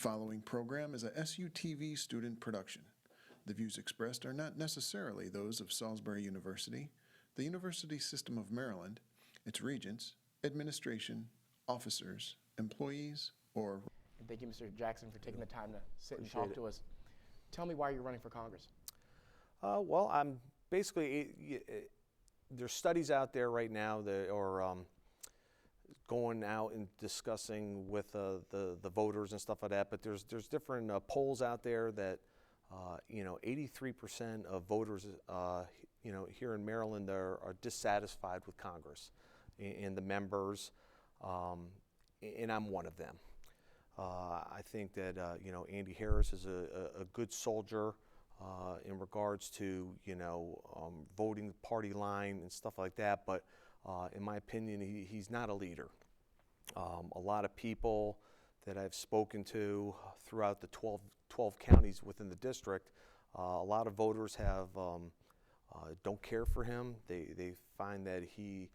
The following program is a SUTV student production. The views expressed are not necessarily those of Salisbury University, the University System of Maryland, its regents, administration, officers, employees, or... And thank you, Mr. Jackson, for taking the time to sit and talk to us. Tell me why you're running for Congress. Well, I'm basically, there's studies out there right now that are going out and discussing with the voters and stuff like that, but there's different polls out there that 83% of voters here in Maryland are dissatisfied with Congress and the members, and I'm one of them. I think that Andy Harris is a good soldier in regards to voting the party line and stuff like that, but in my opinion, he's not a leader. A lot of people that I've spoken to throughout the 12 counties within the district, a lot of voters don't care for him. They find that he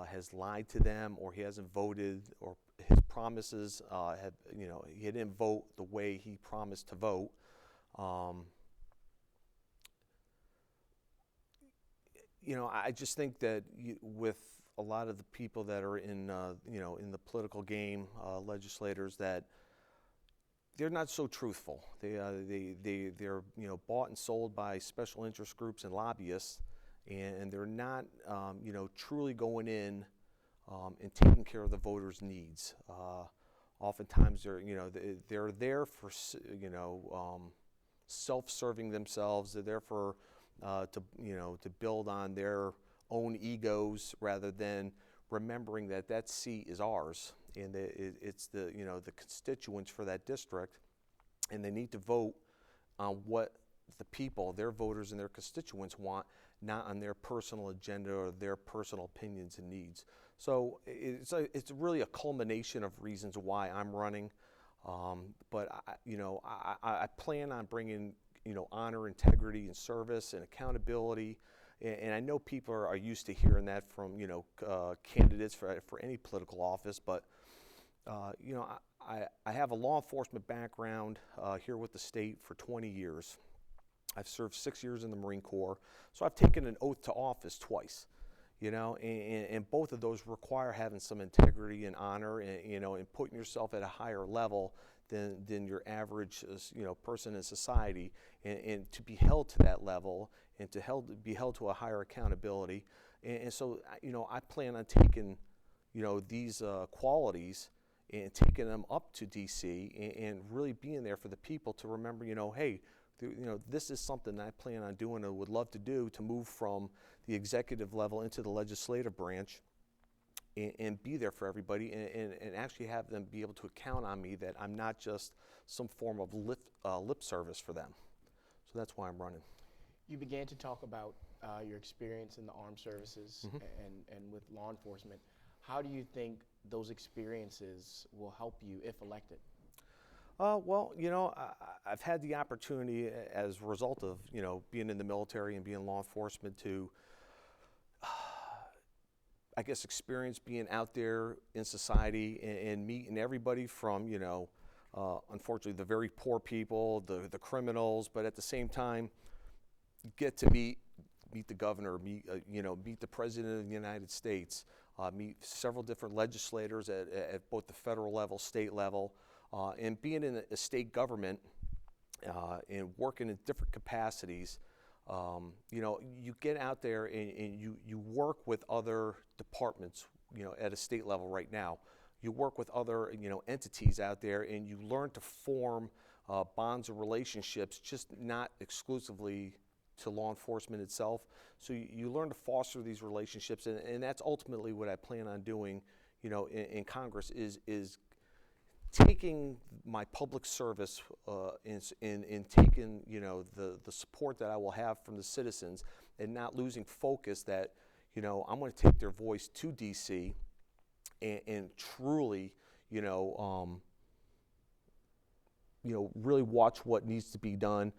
has lied to them, or he hasn't voted, or his promises he didn't vote the way he promised to vote. I just think that with a lot of the people that are in the political game, legislators, that they're not so truthful. They're bought and sold by special interest groups and lobbyists, and they're not truly going in and taking care of the voters' needs. Oftentimes they're there for self-serving themselves. They're there for to build on their own egos rather than remembering that seat is ours, and it's the constituents for that district, and they need to vote on what the people, their voters and their constituents want, not on their personal agenda or their personal opinions and needs. So it's really a culmination of reasons why I'm running, but I plan on bringing honor, integrity, and service and accountability. And I know people are used to hearing that from candidates for any political office, but I have a law enforcement background here with the state for 20 years. I've served 6 years in the Marine Corps, so I've taken an oath to office twice. And both of those require having some integrity and honor, and putting yourself at a higher level than your average person in society, and to be held to that level, and to be held to a higher accountability. And so I plan on taking these qualities and taking them up to DC, and really being there for the people to remember, hey, this is something I plan on doing and would love to do, to move from the executive level into the legislative branch, and be there for everybody, and actually have them be able to count on me, that I'm not just some form of lip service for them. So that's why I'm running. You began to talk about your experience in the armed services, Mm-hmm. and with law enforcement. How do you think those experiences will help you if elected? Well, I've had the opportunity as a result of, being in the military and being in law enforcement to, I guess, experience being out there in society and meeting everybody from, unfortunately, the very poor people, the criminals, but at the same time, get to meet the governor, meet the president of the United States, meet several different legislators at both the federal level, state level, and being in a state government and working in different capacities. You get out there and you work with other departments, at a state level right now. You work with other, entities out there, and you learn to form bonds of relationships, just not exclusively to law enforcement itself. So you learn to foster these relationships, and that's ultimately what I plan on doing, in Congress, is taking my public service in taking the support that I will have from the citizens, and not losing focus that I'm going to take their voice to DC and truly really watch what needs to be done,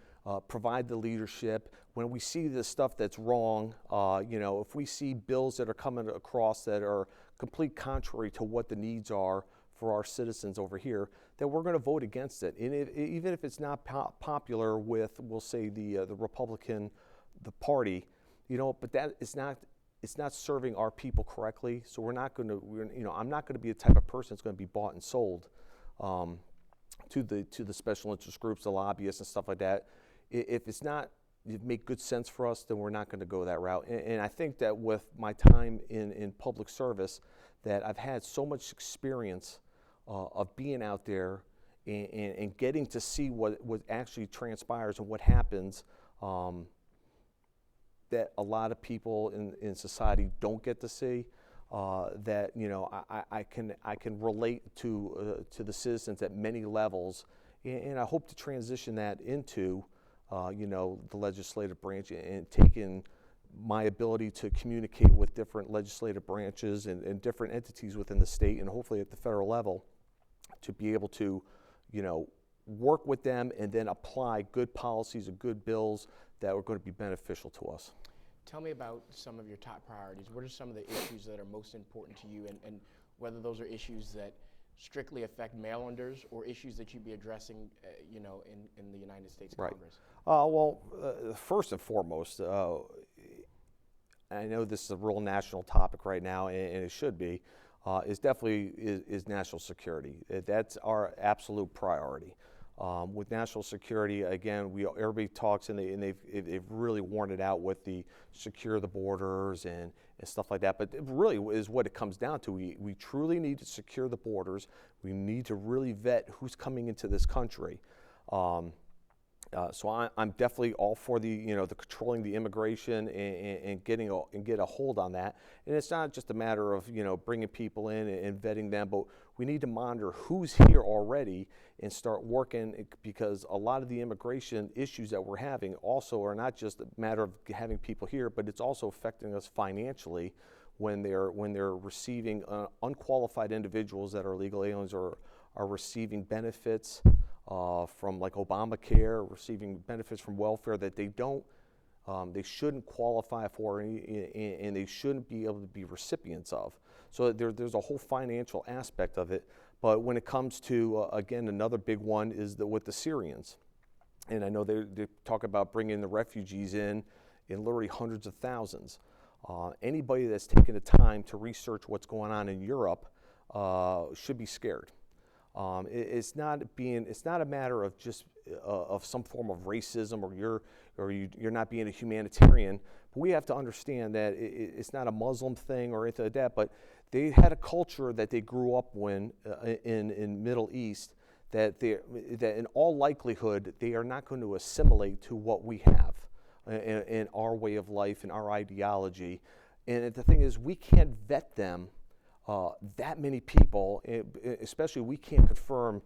provide the leadership. When we see the stuff that's wrong, if we see bills that are coming across that are complete contrary to what the needs are for our citizens over here, that we're going to vote against it. And even if it's not popular with, we'll say, the Republican, the party, but that is not, it's not serving our people correctly. So we're not going to, I'm not going to be the type of person that's going to be bought and sold to the special interest groups, the lobbyists and stuff like that. If it's not, it make good sense for us, then we're not going to go that route. And I think that with my time in public service, that I've had so much experience of being out there and getting to see what actually transpires and what happens, that a lot of people in society don't get to see. That I can relate to the citizens at many levels, and I hope to transition that into the legislative branch and taking my ability to communicate with different legislative branches and different entities within the state and hopefully at the federal level to be able to, work with them and then apply good policies and good bills that are going to be beneficial to us. Tell me about some of your top priorities. What are some of the issues that are most important to you, and whether those are issues that strictly affect Marylanders or issues that you'd be addressing, in the United States Congress? First and foremost, I know this is a real national topic right now, and it should be, is definitely national security. That's our absolute priority. With national security, again, everybody talks and they've really worn it out with the secure the borders and stuff like that. But it really is what it comes down to. We truly need to secure the borders. We need to really vet who's coming into this country. So I'm definitely all for the controlling the immigration and get a hold on that. And it's not just a matter of bringing people in and vetting them, but we need to monitor who's here already and start working, because a lot of the immigration issues that we're having also are not just a matter of having people here, but it's also affecting us financially when they're receiving unqualified individuals that are illegal aliens or are receiving benefits from like Obamacare, receiving benefits from welfare that they shouldn't qualify for and they shouldn't be able to be recipients of. So there's a whole financial aspect of it. But when it comes to, again, another big one is with the Syrians. And I know they talk about bringing the refugees in literally hundreds of thousands. Anybody that's taken the time to research what's going on in Europe should be scared. It's not a matter of just of some form of racism or you're not being a humanitarian. But we have to understand that it's not a Muslim thing or anything like that. But they had a culture that they grew up in Middle East that in all likelihood they are not going to assimilate to what we have in our way of life and our ideology. And the thing is, we can't vet them. That many people, especially we can't confirm,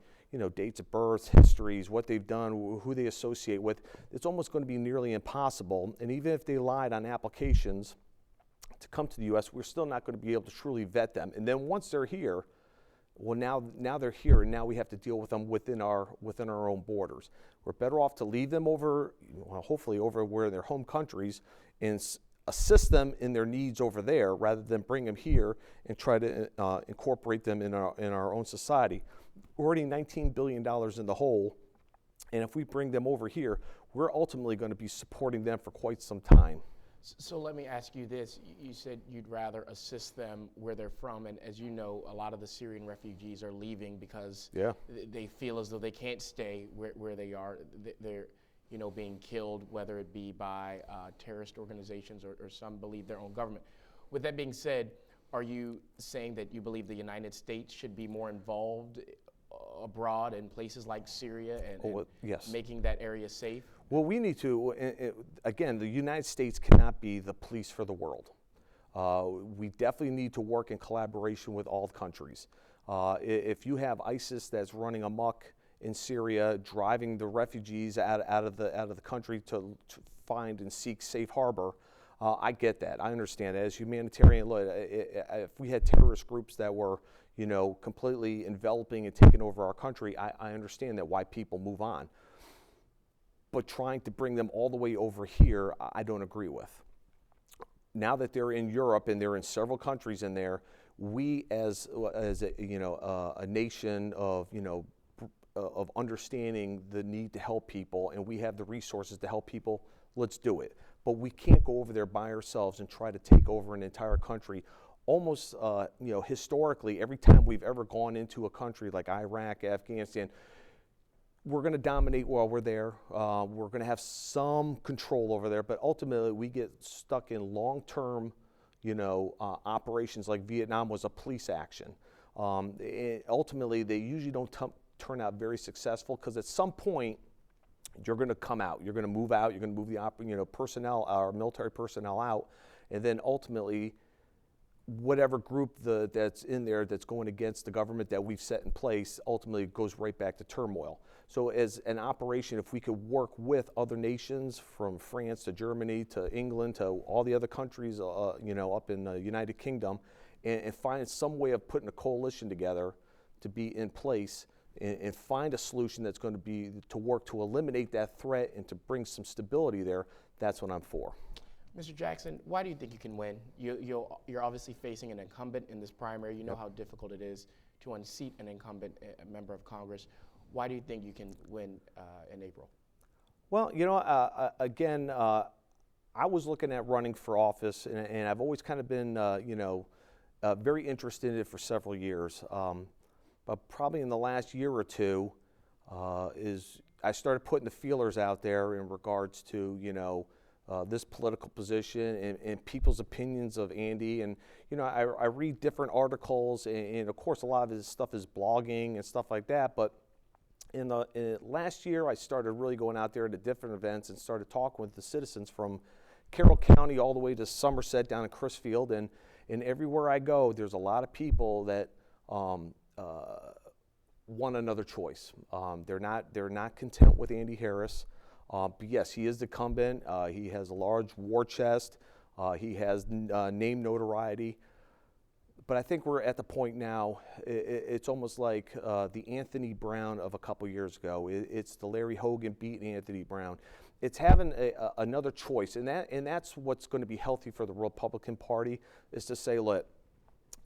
dates of birth, histories, what they've done, who they associate with. It's almost going to be nearly impossible. And even if they lied on applications to come to the U.S., we're still not going to be able to truly vet them. And then once they're here, well, now they're here, and now we have to deal with them within our own borders. We're better off to leave them over, hopefully over where their home countries, and assist them in their needs over there rather than bring them here and try to incorporate them in our own society. We're already $19 billion in the hole, and if we bring them over here, we're ultimately going to be supporting them for quite some time. So let me ask you this. You said you'd rather assist them where they're from, and as you know, a lot of the Syrian refugees are leaving because they feel as though they can't stay where they are. They're being killed, whether it be by terrorist organizations or some believe their own government. With that being said, are you saying that you believe the United States should be more involved abroad in places like Syria and yes, making that area safe? Well, we need to, again, the United States cannot be the police for the world. We definitely need to work in collaboration with all countries. If you have ISIS that's running amok in Syria, driving the refugees out of the country to find and seek safe harbor, I get that. I understand that. As humanitarian, if we had terrorist groups that were, completely enveloping and taking over our country, I understand that why people move on. But trying to bring them all the way over here, I don't agree with. Now that they're in Europe and they're in several countries in there, we as a nation of of understanding the need to help people, and we have the resources to help people, let's do it. But we can't go over there by ourselves and try to take over an entire country. Almost, historically, every time we've ever gone into a country like Iraq, Afghanistan, we're going to dominate while we're there. We're going to have some control over there, but ultimately we get stuck in long-term, operations like Vietnam was a police action. Ultimately, they usually don't turn out very successful because at some point you're going to come out. You're going to move out. You're going to move the personnel, our military personnel out, and then ultimately, whatever group that's in there that's going against the government that we've set in place ultimately goes right back to turmoil. So as an operation, if we could work with other nations from France to Germany to England to all the other countries, up in the United Kingdom, and find some way of putting a coalition together to be in place and find a solution that's going to be to work to eliminate that threat and to bring some stability there, that's what I'm for. Mr. Jackson, why do you think you can win? You're obviously facing an incumbent in this primary. You know how difficult it is to unseat an incumbent member of Congress. Why do you think you can win in April? Well, again, I was looking at running for office, and I've always kind of been, very interested in it for several years. But probably in the last year or two, I started putting the feelers out there in regards to, this political position and people's opinions of Andy. And, I read different articles, and of course, a lot of his stuff is blogging and stuff like that. But in last year, I started really going out there to different events and started talking with the citizens from Carroll County all the way to Somerset down in Crisfield. And everywhere I go, there's a lot of people that want another choice. They're not content with Andy Harris. But yes, he is the incumbent. He has a large war chest. He has name notoriety. But I think we're at the point now, it's almost like the Anthony Brown of a couple years ago. It's the Larry Hogan beat Anthony Brown. It's having another choice, and that's what's going to be healthy for the Republican Party, is to say, look,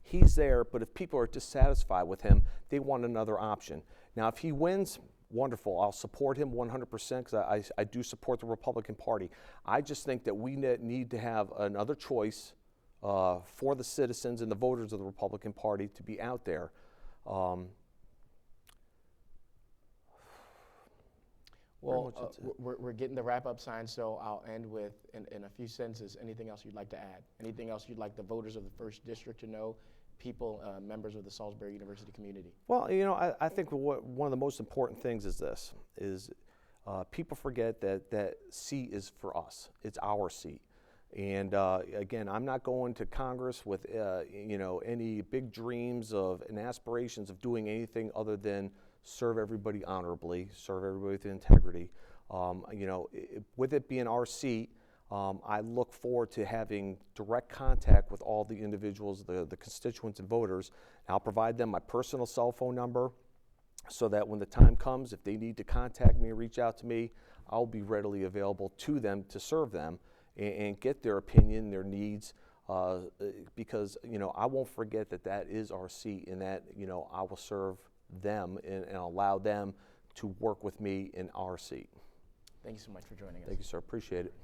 he's there, but if people are dissatisfied with him, they want another option. Now, if he wins, wonderful. I'll support him 100% because I do support the Republican Party. I just think that we need to have another choice for the citizens and the voters of the Republican Party to be out there. We're getting the wrap-up sign, so I'll end with, in a few sentences, anything else you'd like to add? Anything else you'd like the voters of the 1st District to know, people, members of the Salisbury University community? Well, I think one of the most important things is this, people forget that seat is for us. It's our seat. And again, I'm not going to Congress with any big dreams of and aspirations of doing anything other than serve everybody honorably, serve everybody with integrity. With it being our seat, I look forward to having direct contact with all the individuals, the constituents and voters. And I'll provide them my personal cell phone number so that when the time comes, if they need to contact me or reach out to me, I'll be readily available to them to serve them and get their opinion, their needs, because I won't forget that is our seat, and that I will serve them and allow them to work with me in our seat. Thank you so much for joining us. Thank you, sir. Appreciate it.